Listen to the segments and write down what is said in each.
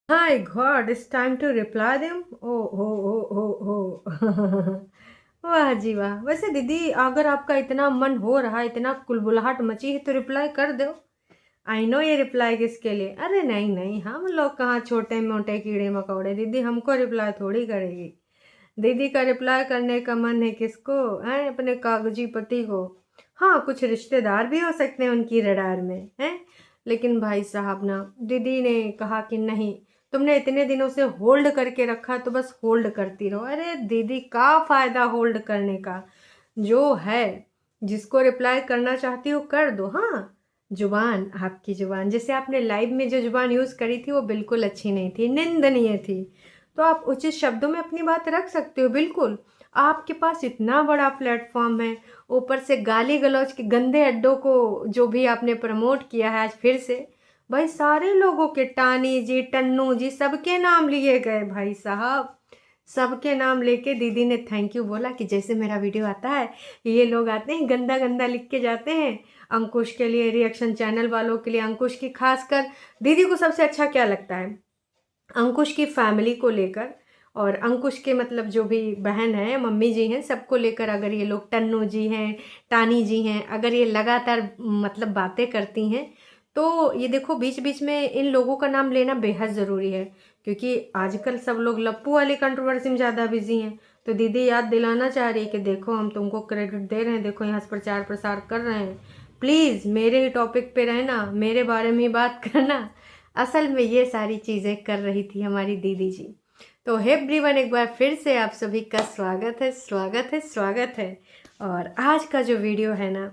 My God, it's time to reply them. Oh. वाह जी वाह। वैसे दीदी, अगर आपका इतना मन हो रहा है, इतना कुलबुलाहट मची है तो रिप्लाई कर दो। आई नो ये रिप्लाई किसके लिए। अरे नहीं नहीं, हम लोग कहाँ छोटे मोटे कीड़े मकोड़े। दीदी हमको रिप्लाई थोड़ी करेगी। दीदी का रिप्लाई करने का मन है किसको है? अपने कागजी पति को। हाँ, कुछ रिश्तेदार भी हो सकते हैं उनकी रडार में हैं। लेकिन भाई साहब ना, दीदी ने कहा कि नहीं, तुमने इतने दिनों से होल्ड करके रखा तो बस होल्ड करती रहो। अरे दीदी, का फायदा होल्ड करने का? जो है, जिसको रिप्लाई करना चाहती हो कर दो। हाँ, जुबान, आपकी जुबान, जैसे आपने लाइव में जो जुबान यूज़ करी थी वो बिल्कुल अच्छी नहीं थी, निंदनीय थी। तो आप उचित शब्दों में अपनी बात रख सकते हो, बिल्कुल। आपके पास इतना बड़ा प्लेटफॉर्म है, ऊपर से गाली गलौज के गंदे अड्डों को जो भी आपने प्रमोट किया है आज फिर से। भाई सारे लोगों के, टानी जी, टन्नू जी, सबके नाम लिए गए भाई साहब। सबके नाम लेके दीदी ने थैंक यू बोला कि जैसे मेरा वीडियो आता है, ये लोग आते हैं गंदा गंदा लिख के जाते हैं। अंकुश के लिए, रिएक्शन चैनल वालों के लिए, अंकुश की खासकर दीदी को सबसे अच्छा क्या लगता है, अंकुश की फैमिली को लेकर, और अंकुश के मतलब जो भी बहन है, मम्मी जी हैं, सबको लेकर अगर ये लोग, टन्नू जी हैं, टानी जी हैं, अगर ये लगातार मतलब बातें करती हैं तो ये देखो बीच बीच में इन लोगों का नाम लेना बेहद ज़रूरी है। क्योंकि आजकल सब लोग लप्पू वाली कंट्रोवर्सी में ज़्यादा बिजी हैं। तो दीदी याद दिलाना चाह रही है कि देखो हम तुमको क्रेडिट दे रहे हैं, देखो यहाँ से प्रचार प्रसार कर रहे हैं, प्लीज़ मेरे ही टॉपिक पे रहना, मेरे बारे में ही बात करना। असल में ये सारी चीज़ें कर रही थी हमारी दीदी जी। तो हे एवरीवन, एक बार फिर से आप सभी का स्वागत है, स्वागत है, स्वागत है। और आज का जो वीडियो है ना,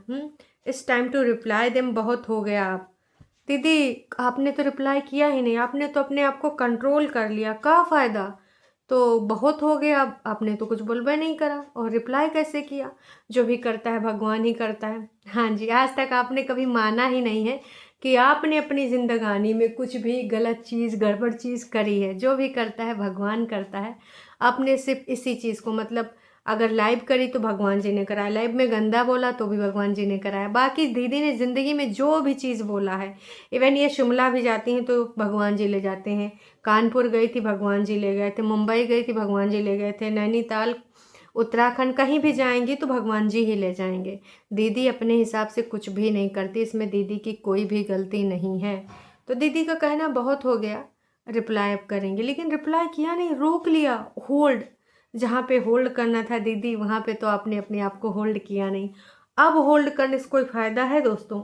it's time to reply them. बहुत हो गया आप दीदी, आपने तो रिप्लाई किया ही नहीं, आपने तो अपने आप को कंट्रोल कर लिया, क्या फ़ायदा? तो बहुत हो गया, अब आपने तो कुछ बोलबे नहीं करा और रिप्लाई कैसे किया? जो भी करता है भगवान ही करता है। हाँ जी, आज तक आपने कभी माना ही नहीं है कि आपने अपनी ज़िंदगानी में कुछ भी गलत चीज़, गड़बड़ चीज़ करी है। जो भी करता है भगवान करता है। आपने सिर्फ इसी चीज़ को मतलब, अगर लाइव करी तो भगवान जी ने कराया, लाइव में गंदा बोला तो भी भगवान जी ने कराया। बाकी दीदी ने ज़िंदगी में जो भी चीज़ बोला है, इवन ये शिमला भी जाती हैं तो भगवान जी ले जाते हैं, कानपुर गई थी भगवान जी ले गए थे, मुंबई गई थी भगवान जी ले गए थे, नैनीताल, उत्तराखंड, कहीं भी जाएंगी तो भगवान जी ही ले जाएंगे। दीदी अपने हिसाब से कुछ भी नहीं करती, इसमें दीदी की कोई भी गलती नहीं है। तो दीदी का कहना बहुत हो गया, रिप्लाई अब करेंगे, लेकिन रिप्लाई किया नहीं, रोक लिया, होल्ड। जहाँ पे होल्ड करना था दीदी, वहाँ पे तो आपने अपने आप को होल्ड किया नहीं। अब होल्ड करने से कोई फ़ायदा है दोस्तों?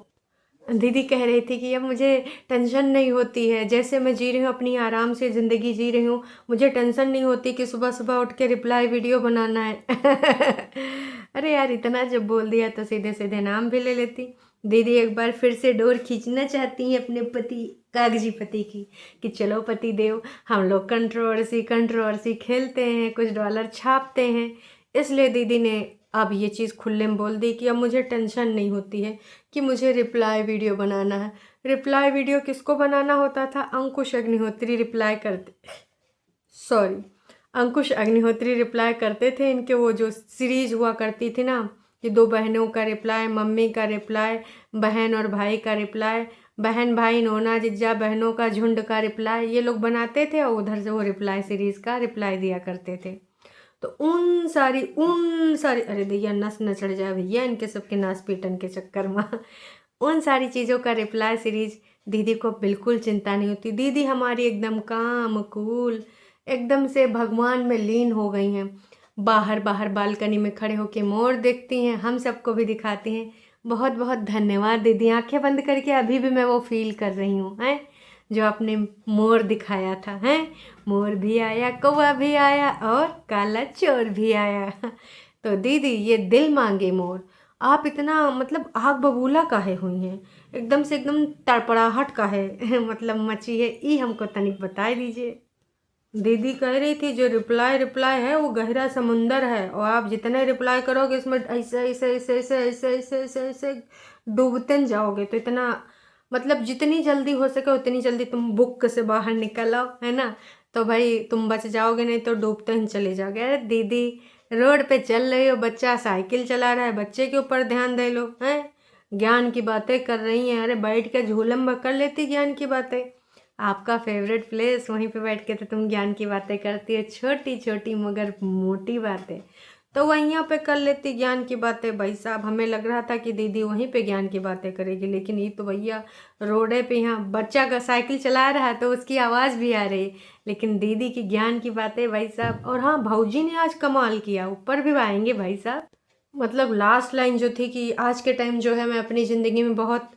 दीदी कह रही थी कि अब मुझे टेंशन नहीं होती है, जैसे मैं जी रही हूँ अपनी आराम से ज़िंदगी जी रही हूँ, मुझे टेंशन नहीं होती कि सुबह सुबह उठ के रिप्लाई वीडियो बनाना है। अरे यार, इतना जब बोल दिया तो सीधे सीधे नाम भी ले लेती। दीदी एक बार फिर से डोर खींचना चाहती हैं अपने पति, कागजी पति की, कि चलो पति देव, हम लोग कंट्रोवर्सी कंट्रोवर्सी खेलते हैं, कुछ डॉलर छापते हैं। इसलिए दीदी ने अब ये चीज़ खुले में बोल दी कि अब मुझे टेंशन नहीं होती है कि मुझे रिप्लाई वीडियो बनाना है। रिप्लाई वीडियो किसको बनाना होता था? अंकुश अग्निहोत्री रिप्लाई करते, सॉरी, अंकुश अग्निहोत्री रिप्लाई करते थे। इनके वो जो सीरीज हुआ करती थी ना, कि दो बहनों का रिप्लाई, मम्मी का रिप्लाई, बहन और भाई का रिप्लाई, बहन भाई नोना जिज्जा बहनों का झुंड का रिप्लाई, ये लोग बनाते थे और उधर से वो रिप्लाई सीरीज़ का रिप्लाई दिया करते थे। तो उन सारी अरे भैया नस न चढ़ जाए भैया इनके सबके नास पीटन के चक्कर में। उन सारी चीज़ों का रिप्लाई सीरीज दीदी को बिल्कुल चिंता नहीं होती। दीदी हमारी एकदम काम कूल, एकदम से भगवान में लीन हो गई हैं। बाहर बाहर बालकनी में खड़े होके मोर देखती हैं, हम सबको भी दिखाती हैं। बहुत बहुत धन्यवाद दीदी, आंखें बंद करके अभी भी मैं वो फील कर रही हूँ हैं, जो आपने मोर दिखाया था। हैं, मोर भी आया, कौवा भी आया और काला चोर भी आया। तो दीदी ये दिल मांगे मोर, आप इतना मतलब आग बबूला काहे हुई हैं, एकदम से एकदम तड़पड़ाहट का है मतलब मची है, ई हमको तनिक बता दीजिए। दीदी कह रही थी जो रिप्लाई रिप्लाई है वो गहरा समुंदर है, और आप जितने रिप्लाई करोगे इसमें ऐसे ऐसे ऐसे ऐसे ऐसे ऐसे ऐसे ऐसे डूबते न जाओगे। तो इतना मतलब जितनी जल्दी हो सके उतनी जल्दी तुम बुक से बाहर निकल आओ, है ना? तो भाई तुम बच जाओगे, नहीं तो डूबते ही चले जाओगे। अरे दीदी, रोड पे चल रही हो, बच्चा साइकिल चला रहा है, बच्चे के ऊपर ध्यान दे लो। हैं, ज्ञान की बातें कर रही हैं, अरे बैठ के झूलम में कर लेती ज्ञान की बातें। आपका फेवरेट प्लेस, वहीं पे बैठ के तो तुम ज्ञान की बातें करती है, छोटी छोटी मगर मोटी बातें। तो वहीं पे कर लेती ज्ञान की बातें। भाई साहब, हमें लग रहा था कि दीदी वहीं पे ज्ञान की बातें करेगी, लेकिन ये तो भैया रोडे पे यहाँ बच्चा का साइकिल चला रहा है तो उसकी आवाज़ भी आ रही, लेकिन दीदी की ज्ञान की बातें भाई साहब। और हाँ, भाऊजी ने आज कमाल किया, ऊपर भी आएंगे भाई साहब। मतलब लास्ट लाइन जो थी कि आज के टाइम जो है मैं अपनी ज़िंदगी में बहुत,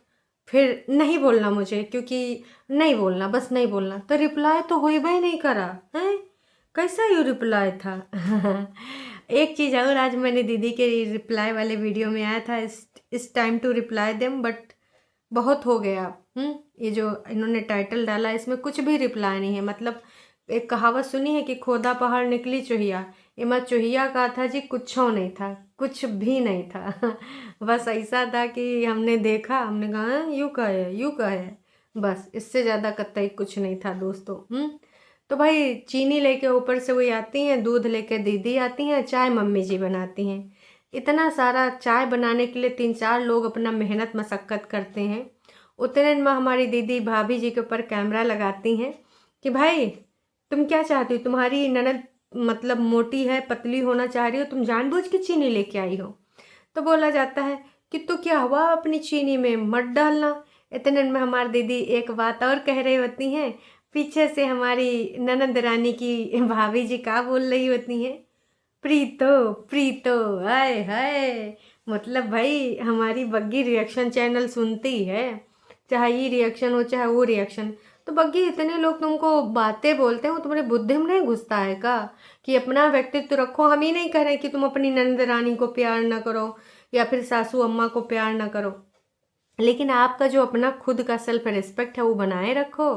फिर नहीं बोलना मुझे, क्योंकि नहीं बोलना, बस नहीं बोलना। तो रिप्लाई तो हो ही नहीं करा है, कैसा यू रिप्लाई था। एक चीज़ और, आज मैंने दीदी के रिप्लाई वाले वीडियो में आया था, इस time to reply them, but बहुत हो गया। ये जो इन्होंने टाइटल डाला इसमें कुछ भी रिप्लाई नहीं है। मतलब एक कहावत सुनी है कि खोदा पहाड़ निकली चुहिया, इमा चुहिया का था जी, कुछो नहीं था, कुछ भी नहीं था। बस ऐसा था कि हमने देखा, हमने कहा यूँ का है, यूँ का है, बस इससे ज़्यादा कतई कुछ नहीं था दोस्तों। तो भाई चीनी लेके ऊपर से वही आती हैं, दूध लेके दीदी आती हैं, चाय मम्मी जी बनाती हैं। इतना सारा चाय बनाने के लिए 3-4 लोग अपना मेहनत मशक्क़त करते हैं। उतने में हमारी दीदी भाभी जी के ऊपर कैमरा लगाती हैं कि भाई तुम क्या चाहती हो, तुम्हारी ननद मतलब मोटी है, पतली होना चाह रही हो, तुम जानबूझ के चीनी लेके आई हो। तो बोला जाता है कि तो क्या हुआ, अपनी चीनी में मत डालना। इतने में हमारी दीदी एक बात और कह रही होती हैं, पीछे से हमारी ननद रानी की भाभी जी क्या बोल रही होती हैं, प्रीतो प्रीतो, हाय हाय। मतलब भाई हमारी बग्गी रिएक्शन चैनल सुनती है, चाहे ये रिएक्शन हो चाहे वो रिएक्शन। तो बग्गी, इतने लोग तुमको बातें बोलते हैं, वो तुम्हारी बुद्धि में नहीं घुसता है का कि अपना व्यक्तित्व रखो। हम ही नहीं कह रहे कि तुम अपनी नंद रानी को प्यार ना करो या फिर सासू अम्मा को प्यार ना करो, लेकिन आपका जो अपना खुद का सेल्फ रिस्पेक्ट है वो बनाए रखो,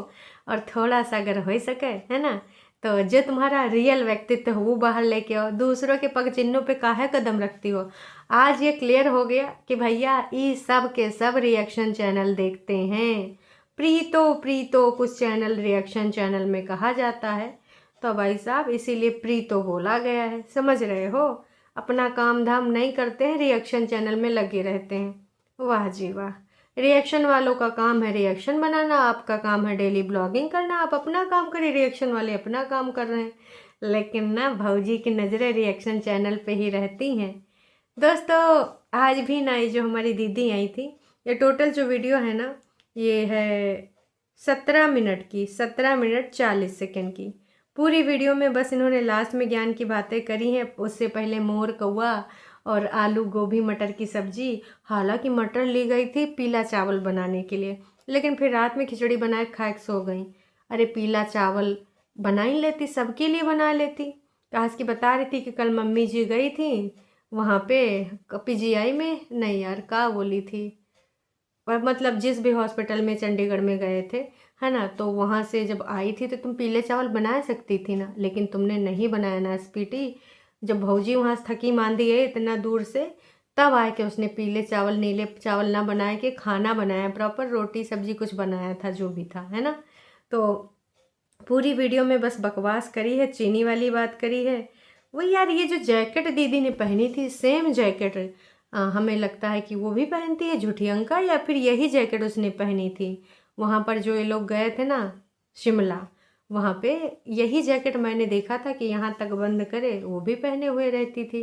और थोड़ा सा अगर हो सके, है ना, तो जो तुम्हारा रियल व्यक्तित्व है वो बाहर लेके आओ। दूसरों के पग चिन्हों पे काहे कदम रखती हो। आज ये क्लियर हो गया कि भैया ये सब के सब रिएक्शन चैनल देखते हैं। प्रीतो प्रीतो कुछ चैनल रिएक्शन चैनल में कहा जाता है, तो भाई साहब इसीलिए प्रीतो बोला गया है, समझ रहे हो। अपना काम धाम नहीं करते हैं, रिएक्शन चैनल में लगे रहते हैं। वाह जी वाह। रिएक्शन वालों का काम है रिएक्शन बनाना, आपका काम है डेली ब्लॉगिंग करना। आप अपना काम करिए, रिएक्शन वाले अपना काम कर रहे हैं, लेकिन ना भौजी की नज़रें रिएक्शन चैनल पे ही रहती हैं। दोस्तों आज भी ना, ये जो हमारी दीदी आई थी, ये टोटल जो वीडियो है ना, ये है 17 मिनट की, 17 मिनट 40 सेकेंड की पूरी वीडियो में। बस इन्होंने लास्ट में ज्ञान की बातें करी हैं, उससे पहले मोर कौआ और आलू गोभी मटर की सब्जी। हालांकि मटर ली गई थी पीला चावल बनाने के लिए, लेकिन फिर रात में खिचड़ी बनाए खा के सो गई। अरे पीला चावल बना ही लेती, सबके लिए बना लेती। आज की बता रही थी कि कल मम्मी जी गई थी वहाँ पे PGI में, नहीं यार का बोली थी, पर मतलब जिस भी हॉस्पिटल में चंडीगढ़ में गए थे, है ना, तो वहाँ से जब आई थी तो तुम पीले चावल बना सकती थी ना, लेकिन तुमने नहीं बनाया ना स्पीटी। जब भौजी वहाँ से थकी मांदी है इतना दूर से, तब आए के उसने पीले चावल नीले चावल ना बनाए के खाना बनाया, प्रॉपर रोटी सब्जी कुछ बनाया था, जो भी था, है ना। तो पूरी वीडियो में बस बकवास करी है, चीनी वाली बात करी है। वो यार ये जो जैकेट दीदी ने पहनी थी, सेम जैकेट हमें लगता है कि वो भी पहनती है झूठी अंका, या फिर यही जैकेट उसने पहनी थी वहाँ पर जो ये लोग गए थे ना शिमला, वहाँ पे यही जैकेट मैंने देखा था कि यहाँ तक बंद करे वो भी पहने हुए रहती थी।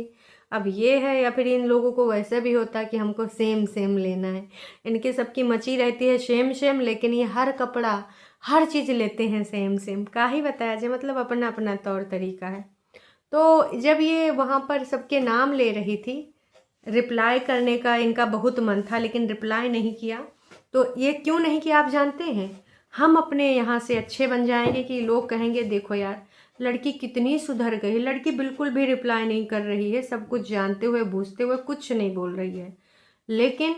अब ये है, या फिर इन लोगों को वैसा भी होता कि हमको सेम सेम लेना है। इनके सबकी मची रहती है सेम सेम, लेकिन ये हर कपड़ा हर चीज़ लेते हैं सेम सेम। का ही बताया जाए, मतलब अपना अपना तौर तरीका है। तो जब ये वहाँ पर सबके नाम ले रही थी, रिप्लाई करने का इनका बहुत मन था लेकिन रिप्लाई नहीं किया। तो ये क्यों नहीं किया आप जानते हैं, हम अपने यहाँ से अच्छे बन जाएंगे कि लोग कहेंगे देखो यार लड़की कितनी सुधर गई। लड़की बिल्कुल भी रिप्लाई नहीं कर रही है, सब कुछ जानते हुए बूझते हुए कुछ नहीं बोल रही है, लेकिन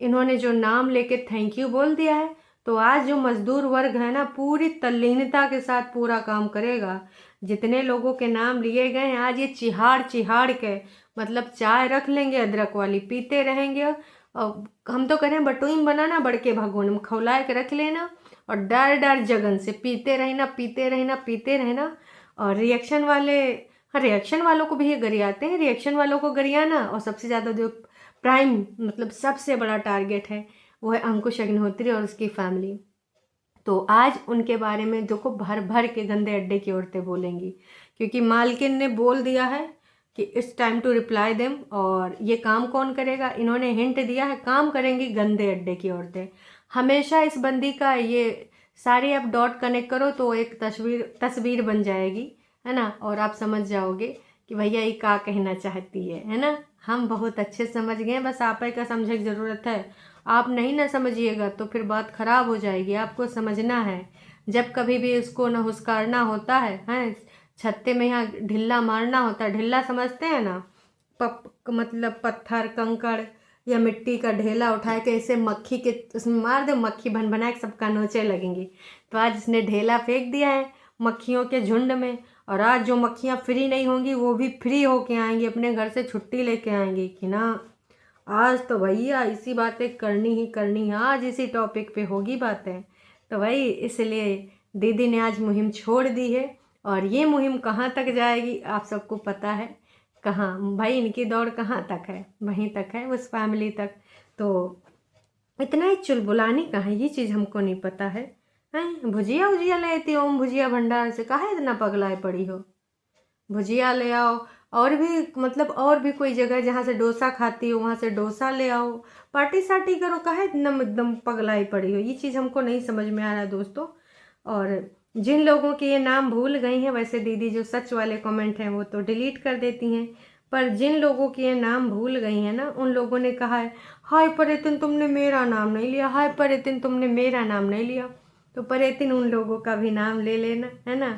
इन्होंने जो नाम लेके थैंक यू बोल दिया है, तो आज जो मजदूर वर्ग है ना पूरी तल्लीनता के साथ पूरा काम करेगा। जितने लोगों के नाम लिए गए हैं आज ये चिहाड़ चिहाड़ के, मतलब चाय रख लेंगे अदरक वाली पीते रहेंगे। और हम तो कह रहे हैं बटुईम बनाना, बड़के भगोन में खौला के रख लेना और डार डार जगन से पीते रहना पीते रहना पीते रहना। और रिएक्शन वाले, हाँ रिएक्शन वालों को भी ये गरियाते हैं, रिएक्शन वालों को गरियाना। और सबसे ज़्यादा जो प्राइम मतलब सबसे बड़ा टारगेट है वो है अंकुश अग्निहोत्री और उसकी फैमिली। तो आज उनके बारे में देखो भर भर के गंदे अड्डे की औरतें बोलेंगी, क्योंकि मालकिन ने बोल दिया है कि it's time to reply them. और ये काम कौन करेगा? इन्होंने हिंट दिया है, काम करेंगी गंदे अड्डे की औरतें। हमेशा इस बंदी का ये सारे आप डॉट कनेक्ट करो तो एक तस्वीर बन जाएगी, है ना, और आप समझ जाओगे कि भैया ये क्या कहना चाहती है ना। हम बहुत अच्छे समझ गए, बस आप ही का समझने की ज़रूरत है। आप नहीं ना समझिएगा तो फिर बात ख़राब हो जाएगी। आपको समझना है, जब कभी भी इसको न हुस्कारना होता है, हैं, छत्ते में यहाँ ढिल्ला मारना होता है। ढिल्ला समझते हैं ना, मतलब पत्थर कंकड़ या मिट्टी का ढेला उठा के ऐसे मक्खी के उसमें मार दे, मक्खी भन भना के सबका नोचे लगेंगी। तो आज इसने ढेला फेंक दिया है मक्खियों के झुंड में, और आज जो मक्खियाँ फ्री नहीं होंगी वो भी फ्री होके आएंगी, अपने घर से छुट्टी लेके आएंगी कि ना आज तो भैया इसी बातें करनी ही करनी है, आज इसी टॉपिक पे होगी बातें। तो भाई इसलिए दीदी ने आज मुहिम छोड़ दी है, और ये मुहिम कहाँ तक जाएगी आप सबको पता है। कहाँ भाई, इनकी दौड़ कहाँ तक है? वहीं तक है, उस फैमिली तक। तो इतना ही चुलबुलानी कहाँ, ये चीज़ हमको नहीं पता है। हैं, भुजिया उजिया लेती हो ओम भुजिया भंडार से, काहे इतना पगलाए पड़ी हो? भुजिया ले आओ, और भी मतलब और भी कोई जगह जहाँ से डोसा खाती हो वहाँ से डोसा ले आओ, पार्टी सार्टी करो, काहे एकदम पगलाई पड़ी हो? ये चीज़ हमको नहीं समझ में आ रहा है दोस्तों। और जिन लोगों के ये नाम भूल गई हैं, वैसे दीदी जो सच वाले कमेंट हैं वो तो डिलीट कर देती हैं, पर जिन लोगों के ये नाम भूल गई हैं ना, उन लोगों ने कहा है हाय परेतिन तुमने मेरा नाम नहीं लिया, हाय परेतिन तुमने मेरा नाम नहीं लिया। तो परेतिन उन लोगों का भी नाम ले लेना, है ना,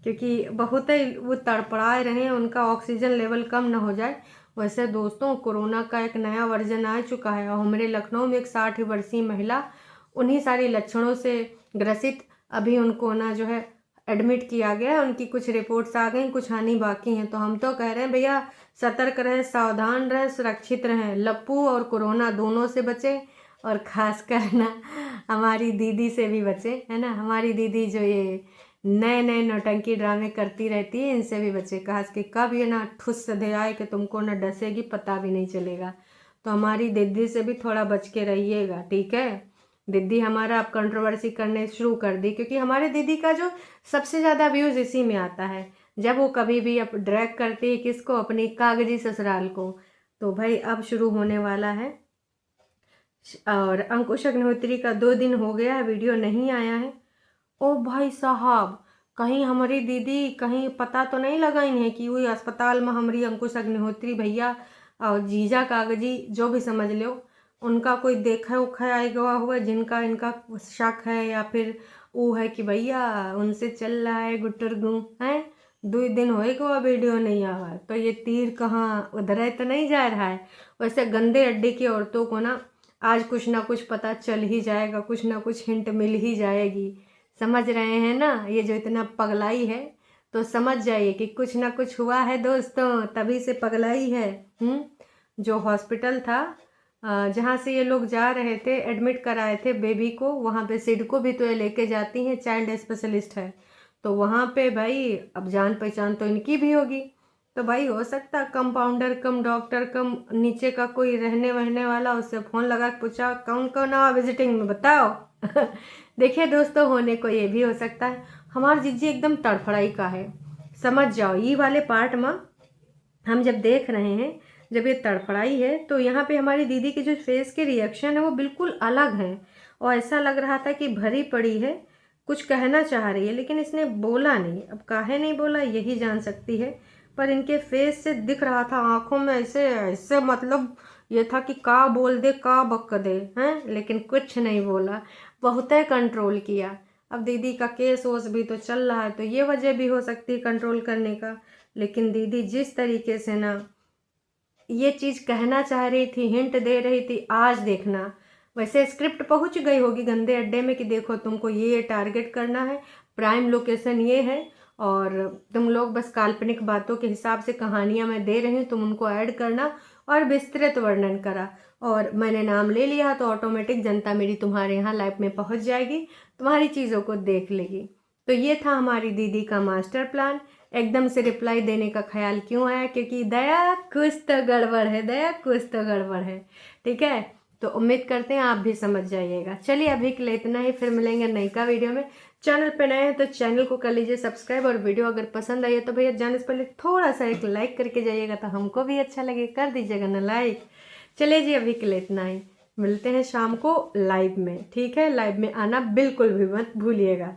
क्योंकि बहुत ही वो तड़पड़ाए रहे हैं, उनका ऑक्सीजन लेवल कम ना हो जाए। वैसे दोस्तों कोरोना का एक नया वर्जन आ चुका है, और हमारे लखनऊ में एक 60 वर्षीय महिला उन्हीं सारे लक्षणों से ग्रसित, अभी उनको ना जो है एडमिट किया गया है। उनकी कुछ रिपोर्ट्स आ गई, कुछ आनी बाकी हैं। तो हम तो कह रहे हैं भैया सतर्क रहें, सावधान रहें, सुरक्षित रहें, लप्पू और कोरोना दोनों से बचें, और ख़ास कर ना हमारी दीदी से भी बचें, है ना। हमारी दीदी जो ये नए नए नौटंकी ड्रामे करती रहती है, इनसे भी बचे। खास कि कब ये ना ठुस दे आए कि तुमको ना डसेगी, पता भी नहीं चलेगा। तो हमारी दीदी से भी थोड़ा बच के रहिएगा, ठीक है। दीदी हमारा अब कंट्रोवर्सी करने शुरू कर दी, क्योंकि हमारे दीदी का जो सबसे ज़्यादा व्यूज़ इसी में आता है, जब वो कभी भी अब ड्रैग करती है किसको, अपनी कागजी ससुराल को। तो भाई अब शुरू होने वाला है, और अंकुश अग्निहोत्री का 2 दिन हो गया है, वीडियो नहीं आया है। ओ भाई साहब, कहीं हमारी दीदी कहीं पता तो नहीं लगाई है कि वही अस्पताल में हमारी अंकुश अग्निहोत्री भैया और जीजा कागजी जो भी समझ लो, उनका कोई देखा उखा आएगा हुआ जिनका इनका शक है, या फिर वो है कि भैया उनसे चल रहा है गुटर गूँ है। 2 दिन होएगा वीडियो नहीं आवा, तो ये तीर कहाँ उधर तो नहीं जा रहा है। वैसे गंदे अड्डे की औरतों को ना आज कुछ ना कुछ पता चल ही जाएगा, कुछ ना कुछ हिंट मिल ही जाएगी। समझ रहे हैं ना, ये जो इतना पगलाई है तो समझ जाइए कि कुछ ना कुछ हुआ है दोस्तों, तभी से पगलाई है। जो हॉस्पिटल था जहाँ से ये लोग जा रहे थे, एडमिट कराए थे बेबी को, वहाँ पे सिड को भी तो ये लेके जाती हैं, चाइल्ड स्पेशलिस्ट है। तो वहाँ पे भाई अब जान पहचान तो इनकी भी होगी। तो भाई हो सकता कंपाउंडर कम डॉक्टर कम नीचे का कोई रहने वहने वाला उससे फ़ोन लगा के पूछा कौन कौन आवा विजिटिंग में बताओ। देखिए दोस्तों, होने को ये भी हो सकता है। हमार जिज्जी एकदम तड़फड़ाई का है, समझ जाओ। ये वाले पार्ट में हम जब देख रहे हैं, जब ये तड़फड़ाई है, तो यहाँ पे हमारी दीदी के जो फेस के रिएक्शन है वो बिल्कुल अलग हैं, और ऐसा लग रहा था कि भरी पड़ी है, कुछ कहना चाह रही है, लेकिन इसने बोला नहीं। अब काहे नहीं बोला यही जान सकती है, पर इनके फेस से दिख रहा था, आंखों में ऐसे ऐसे मतलब ये था कि का बोल दे का बक दे हैं, लेकिन कुछ नहीं बोला, बहुत कंट्रोल किया। अब दीदी का केस वोस भी तो चल रहा है, तो ये वजह भी हो सकती है कंट्रोल करने का। लेकिन दीदी जिस तरीके से ना ये चीज़ कहना चाह रही थी, हिंट दे रही थी, आज देखना वैसे स्क्रिप्ट पहुंच गई होगी गंदे अड्डे में कि देखो तुमको ये टारगेट करना है, प्राइम लोकेशन ये है, और तुम लोग बस काल्पनिक बातों के हिसाब से कहानियाँ मैं दे रही हूँ, तुम उनको ऐड करना, और विस्तृत वर्णन करा, और मैंने नाम ले लिया तो ऑटोमेटिक जनता मेरी तुम्हारे यहाँ लाइव में पहुँच जाएगी, तुम्हारी चीज़ों को देख लेगी। तो ये था हमारी दीदी का मास्टर प्लान। एकदम से रिप्लाई देने का ख्याल क्यों आया? क्योंकि दया कुछ तो गड़बड़ है, दया कुछ तो गड़बड़ है, ठीक है। तो उम्मीद करते हैं आप भी समझ जाइएगा। चलिए अभी के लिए इतना ही, फिर मिलेंगे नई का वीडियो में। चैनल पे नए हैं तो चैनल को कर लीजिए सब्सक्राइब, और वीडियो अगर पसंद आई है तो भैया जाने से पहले थोड़ा सा एक लाइक करके जाइएगा, तो हमको भी अच्छा लगे, कर दीजिएगा ना लाइक। चलिए जी अभी के लिए इतना ही, मिलते हैं शाम को लाइव में, ठीक है? लाइव में आना बिल्कुल भी मत भूलिएगा।